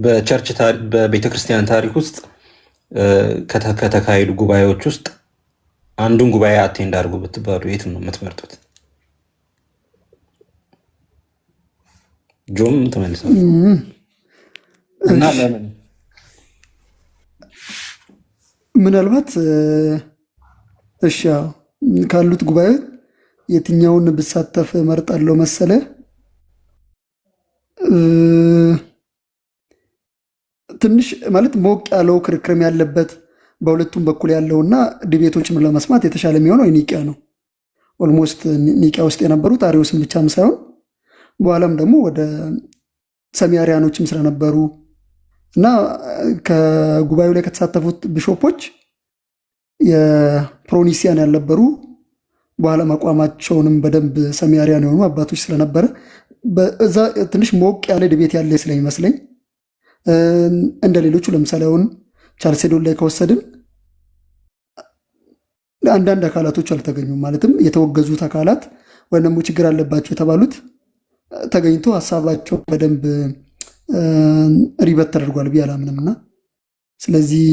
በቸርች በቤተክርስቲያን ታሪክ ውስጥ ከተካሄዱ ጉባኤዎች ውስጥ አንዱን ጉባኤ አቴንድ አድርጉ ብትባሉ የት ነው የምትመርጡት? ጆም ተመልሰው እና ለምን? ምናልባት እሺ ካሉት ጉባኤ የትኛውን ብሳተፍ እመርጣለሁ መሰለ? ትንሽ ማለት ሞቅ ያለው ክርክርም ያለበት በሁለቱም በኩል ያለውና ዲቤቶችም ለመስማት የተሻለ የሚሆነው ኒቂያ ነው። ኦልሞስት ኒቂያ ውስጥ የነበሩት አሪዮስም ብቻም ሳይሆን በኋላም ደግሞ ወደ ሰሚያሪያኖችም ስለነበሩ እና ከጉባኤው ላይ ከተሳተፉት ቢሾፖች የፕሮኒሲያን ያልነበሩ በኋላ አቋማቸውንም በደንብ ሰሚያሪያን የሆኑ አባቶች ስለነበረ በዛ ትንሽ ሞቅ ያለ ዲቤት ያለ ስለሚመስለኝ እንደ ሌሎቹ ለምሳሌ አሁን ቻልሴዶን ላይ ከወሰድን አንዳንድ አካላቶች አልተገኙም። ማለትም የተወገዙት አካላት ወይም ደግሞ ችግር አለባቸው የተባሉት ተገኝቶ ሀሳባቸው በደንብ ሪበት ተደርጓል ብዬ አላምንምና ስለዚህ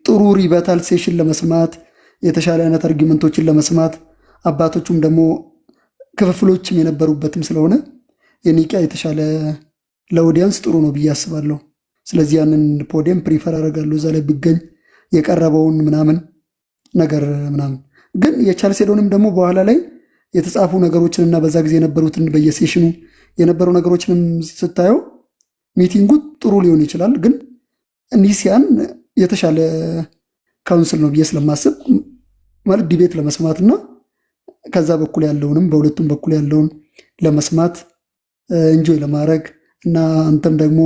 ጥሩ ሪበታል ሴሽን ለመስማት የተሻለ አይነት አርጊመንቶችን ለመስማት አባቶቹም ደግሞ ክፍፍሎችም የነበሩበትም ስለሆነ የኒቂያ የተሻለ ለኦዲየንስ ጥሩ ነው ብዬ አስባለሁ። ስለዚህ ያንን ፖዲየም ፕሪፈር አደርጋለሁ እዛ ላይ ብገኝ የቀረበውን ምናምን ነገር ምናምን። ግን የቻልሴዶንም ደግሞ በኋላ ላይ የተጻፉ ነገሮችንና በዛ ጊዜ የነበሩትን በየሴሽኑ የነበሩ ነገሮችንም ስታየው ሚቲንጉ ጥሩ ሊሆን ይችላል፣ ግን ኒሲያን የተሻለ ካውንስል ነው ብዬ ስለማስብ ማለት ዲቤት ለመስማትና ከዛ በኩል ያለውንም በሁለቱም በኩል ያለውን ለመስማት እንጆይ ለማድረግ እና አንተም ደግሞ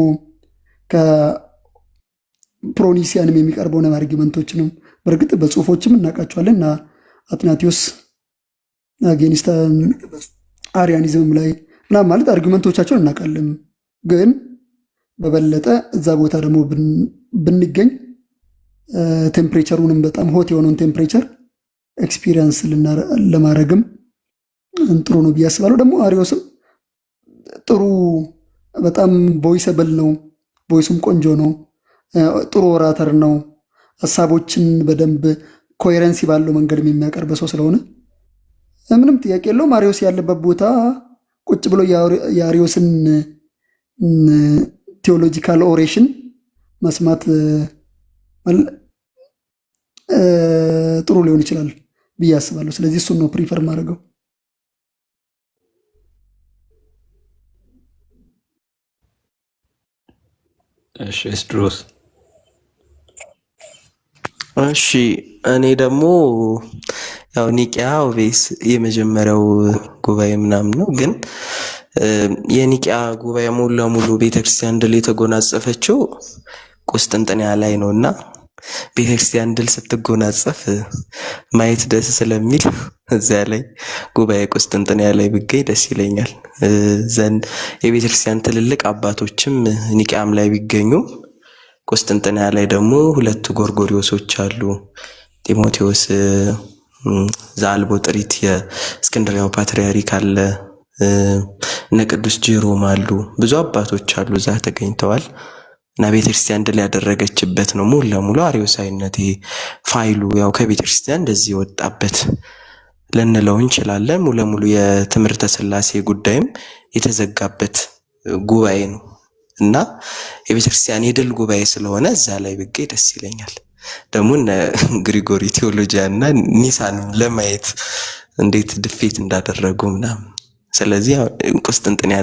ከፕሮኒሲያንም የሚቀርበውን አርጊመንቶችንም በእርግጥ በጽሁፎችም እናውቃቸዋለን እና አትናቲዮስ አጌኒስታ አሪያኒዝም ላይ እና ማለት አርጊመንቶቻቸውን እናውቃለን። ግን በበለጠ እዛ ቦታ ደግሞ ብንገኝ ቴምፕሬቸሩንም በጣም ሆት የሆነውን ቴምፕሬቸር ኤክስፒሪየንስ ለማድረግም ጥሩ ነው ብዬ አስባለሁ። ደግሞ አሪዮስም ጥሩ በጣም ቮይሰብል ነው፣ ቮይሱም ቆንጆ ነው፣ ጥሩ ኦራተር ነው። ሀሳቦችን በደንብ ኮሄረንሲ ባለው መንገድ የሚያቀርብ ሰው ስለሆነ ምንም ጥያቄ የለውም። አሪዮስ ያለበት ቦታ ቁጭ ብሎ የአሪዮስን ቴዎሎጂካል ኦሬሽን መስማት ጥሩ ሊሆን ይችላል ብዬ አስባለሁ። ስለዚህ እሱን ነው ፕሪፈር ማድረገው። እሺ ኤስድሮስ። እሺ እኔ ደግሞ ያው ኒቂያ ኦቤስ የመጀመሪያው ጉባኤ ምናምን ነው፣ ግን የኒቂያ ጉባኤ ሙሉ ለሙሉ ቤተክርስቲያን ድል የተጎናጸፈችው ቁስጥንጥንያ ላይ ነውና ቤተክርስቲያን ድል ስትጎናጸፍ ማየት ደስ ስለሚል እዚያ ላይ ጉባኤ ቁስጥንጥንያ ላይ ብገኝ ደስ ይለኛል። ዘንድ የቤተክርስቲያን ትልልቅ አባቶችም ኒቂያም ላይ ቢገኙ ቁስጥንጥንያ ላይ ደግሞ ሁለት ጎርጎሪዮሶች አሉ። ጢሞቴዎስ ዘአልቦ ጥሪት የእስክንድርያው ፓትርያርክ አለ፣ እነ ቅዱስ ጄሮም አሉ። ብዙ አባቶች አሉ እዛ ተገኝተዋል እና ቤተክርስቲያን ድል ያደረገችበት ነው ሙሉ ለሙሉ አሪዮሳዊነት ፋይሉ ያው ከቤተክርስቲያን እንደዚህ ወጣበት ልንለው እንችላለን። ሙሉ ለሙሉ የትምህርተ ሥላሴ ጉዳይም የተዘጋበት ጉባኤ ነው እና የቤተክርስቲያን የድል ጉባኤ ስለሆነ እዛ ላይ ብገኝ ደስ ይለኛል። ደግሞ እነ ግሪጎሪ ቴዎሎጂያን እና ኒሳንም ለማየት እንዴት ድፌት እንዳደረጉ ምናምን። ስለዚህ ቁስጥንጥንያ